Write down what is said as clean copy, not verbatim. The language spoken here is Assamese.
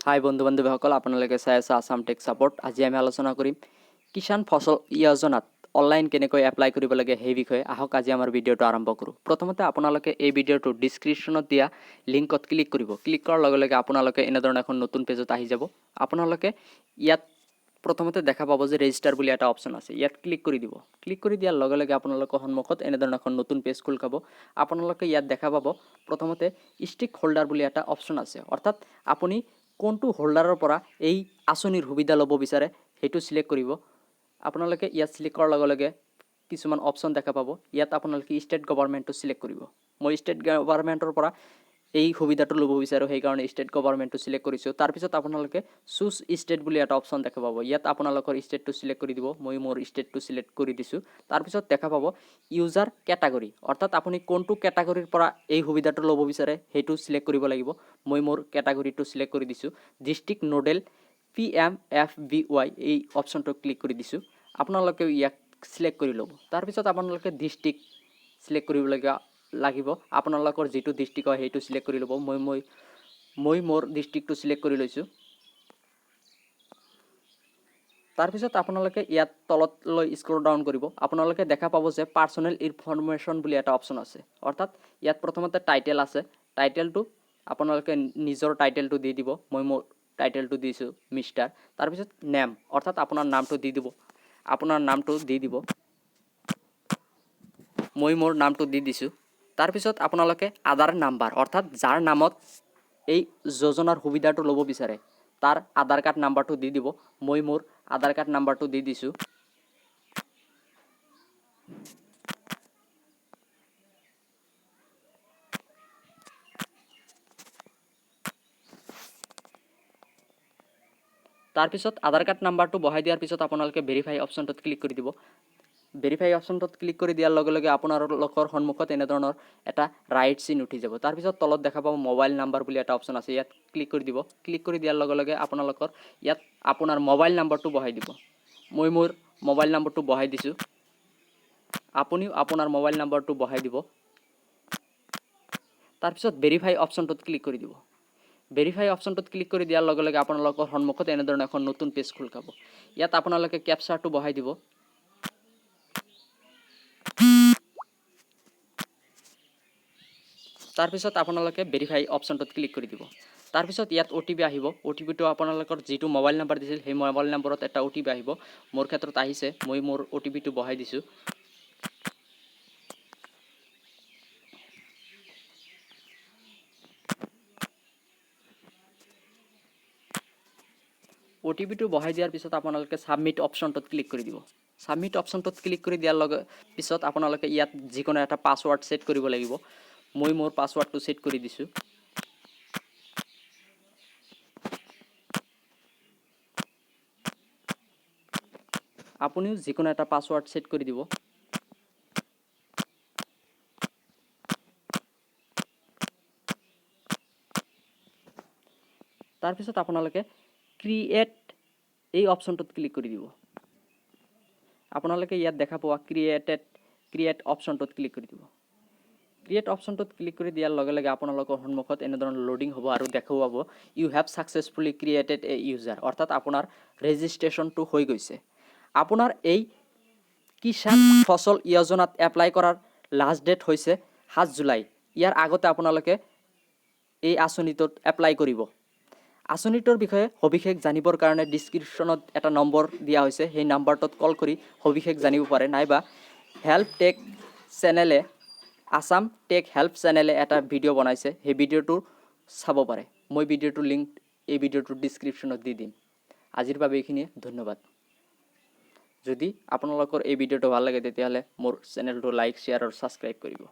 হাই বন্ধু বান্ধৱীসকল, আপোনালোকে চাই আছে আসাম টেক সাপোৰ্ট। আজি আমি আলোচনা কৰিম কিষাণ ফসল যোজনাত অনলাইন কেনেকৈ এপ্লাই কৰিব লাগে সেই বিষয়ে। আহক আজি আমাৰ ভিডিঅ'টো আৰম্ভ কৰোঁ। প্ৰথমতে আপোনালোকে এই ভিডিঅ'টো ডিছক্ৰিপশ্যনত দিয়া লিংকত ক্লিক কৰিব। ক্লিক কৰাৰ লগে লগে আপোনালোকে এনেধৰণৰ এখন নতুন পেজত আহি যাব। আপোনালোকে ইয়াত প্ৰথমতে দেখা পাব যে ৰেজিষ্টাৰ বুলি এটা অপশ্যন আছে, ইয়াত ক্লিক কৰি দিব। ক্লিক কৰি দিয়াৰ লগে লগে আপোনালোকৰ সন্মুখত এনেধৰণৰ এখন নতুন পেজ খোল খাব। আপোনালোকে ইয়াত দেখা পাব প্ৰথমতে ষ্টেক হোল্ডাৰ বুলি এটা অপশ্যন আছে, অৰ্থাৎ আপুনি কোনটো হোল্ডাৰৰ পৰা এই আঁচনিৰ সুবিধা ল'ব বিচাৰে সেইটো সিলেক্ট কৰিব। আপোনালোকে ইয়াত সিলেক্ট কৰাৰ লগে লগে কিছুমান অপশ্যন দেখা পাব। ইয়াত আপোনালোকে ষ্টেট গভৰ্ণমেণ্টটো সিলেক্ট কৰিব। মই ষ্টেট গভৰ্ণমেণ্টৰ পৰা এই সুবিধাটো ল'ব বিচাৰোঁ, সেইকাৰণে ষ্টেট গভৰ্ণমেণ্টটো সিলেক্ট কৰিছোঁ। তাৰপিছত আপোনালোকে চুজ ষ্টেট বুলি এটা অপশ্যন দেখা পাব। ইয়াত আপোনালোকৰ ষ্টেটটো সিলেক্ট কৰি দিব। মই মোৰ ষ্টেটটো সিলেক্ট কৰি দিছোঁ। তাৰপিছত দেখা পাব ইউজাৰ কেটাগৰী, অৰ্থাৎ আপুনি কোনটো কেটাগৰীৰ পৰা এই সুবিধাটো ল'ব বিচাৰে সেইটো সিলেক্ট কৰিব লাগিব। মই মোৰ কেটাগৰীটো সিলেক্ট কৰি দিছোঁ। ডিষ্ট্ৰিক্ট নোডেল PMFBY এই অপশ্যনটো ক্লিক কৰি দিছোঁ। আপোনালোকে ইয়াক সিলেক্ট কৰি ল'ব। তাৰপিছত আপোনালোকে ডিষ্ট্ৰিক্ট সিলেক্ট কৰিবলগীয়া লাগিব। আপোনালোকৰ যিটো ডিষ্ট্ৰিক্ট হয় সেইটো সিলেক্ট কৰি ল'ব। মই মোৰ ডিষ্ট্ৰিক্টটো সিলেক্ট কৰি লৈছোঁ। তাৰপিছত আপোনালোকে ইয়াত তলতলৈ স্ক্ৰল ডাউন কৰিব। আপোনালোকে দেখা পাব যে পাৰ্চনেল ইনফৰমেশ্যন বুলি এটা অপশ্যন আছে, অৰ্থাৎ ইয়াত প্ৰথমতে টাইটেল আছে। টাইটেলটো আপোনালোকে নিজৰ টাইটেলটো দি দিব। মই মোৰ টাইটেলটো দিছোঁ মিষ্টাৰ। তাৰপিছত নেম, অৰ্থাৎ আপোনাৰ নামটো দি দিব। মই মোৰ নামটো দি দিছোঁ। তাৰপিছত আপোনালোকে আধাৰ নাম্বাৰ, অৰ্থাৎ যাৰ নামত এই যোজনাৰ সুবিধাটো ল'ব বিচাৰে তাৰ আধাৰ কাৰ্ড নাম্বাৰটো দি দিব। মই মোৰ আধাৰ কাৰ্ড নাম্বাৰটো দি দিছোঁ। তাৰপিছত আধাৰ কাৰ্ড নাম্বাৰটো বহাই দিয়াৰ পিছত আপোনালোকে ভেৰিফাই অপশ্যনটোত ক্লিক কৰি দিব। ভেৰিফাই অপশ্যনটোত ক্লিক কৰি দিয়াৰ লগে লগে আপোনালোকৰ সন্মুখত এনেধৰণৰ এটা ৰাইট চিন উঠি যাব। তাৰপিছত তলত দেখা পাব মোবাইল নাম্বাৰ বুলি এটা অপশ্যন আছে, ইয়াত ক্লিক কৰি দিব। ক্লিক কৰি দিয়াৰ লগে লগে আপোনালোকৰ ইয়াত আপোনাৰ মোবাইল নাম্বাৰটো বহাই দিব। মই মোৰ মোবাইল নাম্বাৰটো বহাই দিছোঁ। আপুনিও আপোনাৰ মোবাইল নাম্বাৰটো বহাই দিব। তাৰপিছত ভেৰিফাই অপশ্যনটোত ক্লিক কৰি দিব। ভেৰিফাই অপশ্যনটোত ক্লিক কৰি দিয়াৰ লগে লগে আপোনালোকৰ সন্মুখত এনেধৰণৰ এখন নতুন পেজ খোল খাব। ইয়াত আপোনালোকে কেপচাৰটো বহাই দিব। তাৰপিছত আপোনালোকে ভেৰিফাই অপশ্যনটোত ক্লিক কৰি দিব। তাৰপিছত ইয়াত OTP আহিব। OTPটো আপোনালোকৰ যিটো মোবাইল নাম্বাৰ দিছিল সেই মোবাইল নাম্বাৰত এটা OTP আহিব। মোৰ ক্ষেত্ৰত আহিছে, মই মোৰ OTPটো বহাই দিছোঁ। OTPটো বহাই দিয়াৰ পিছত আপোনালোকে সাবমিট অপশ্যনটোত ক্লিক কৰি দিব। সাবমিট অপশ্যনটোত ক্লিক কৰি দিয়াৰ লগে পিছত আপোনালোকে ইয়াত যিকোনো এটা পাছৱৰ্ড ছেট কৰিব লাগিব। মই মোৰ পাছৱৰ্ডটো ছেট কৰি দিছোঁ। আপুনিও যিকোনো এটা পাছৱৰ্ড ছেট কৰি দিব। তাৰপিছত আপোনালোকে ক্ৰিয়েট এই অপশ্যনটোত ক্লিক কৰি দিব। আপোনালোকে ইয়াত দেখা পোৱা ক্ৰিয়েট অপশ্যনটোত ক্লিক কৰি দিব। ক্ৰিয়েট অপশ্যনটোত ক্লিক কৰি দিয়াৰ লগে লগে আপোনালোকৰ সন্মুখত এনেধৰণৰ লোডিং হ'ব আৰু দেখুৱাব you have successfully created a user, অৰ্থাৎ আপোনাৰ ৰেজিষ্ট্ৰেশ্যনটো হৈ গৈছে। আপোনাৰ এই কিষাণ ফসল যোজনাত এপ্লাই কৰাৰ লাষ্ট ডেট হৈছে 7 জুলাই। ইয়াৰ আগতে আপোনালোকে এই আঁচনিটোত এপ্লাই কৰিব। আঁচনিটোৰ বিষয়ে সবিশেষ জানিবৰ কাৰণে ডিছক্ৰিপশ্যনত এটা নম্বৰ দিয়া হৈছে, সেই নাম্বাৰটোত কল কৰি সবিশেষ জানিব পাৰে, নাইবা হেল্প টেক চেনেলে আসাম টেক হেল্প চেনেলে এটা ভিডিঅ' বনাইছে, সেই ভিডিঅ'টো চাব পাৰে। মই ভিডিঅ'টোৰ লিংক এই ভিডিঅ'টোৰ ডিছক্ৰিপশ্যনত দি দিম। আজিৰ বাবে এইখিনিয়ে, ধন্যবাদ। যদি আপোনালোকৰ এই ভিডিঅ'টো ভাল লাগে তেতিয়াহ'লে মোৰ চেনেলটো লাইক, শ্বেয়াৰ আৰু ছাবস্ক্ৰাইব কৰিব।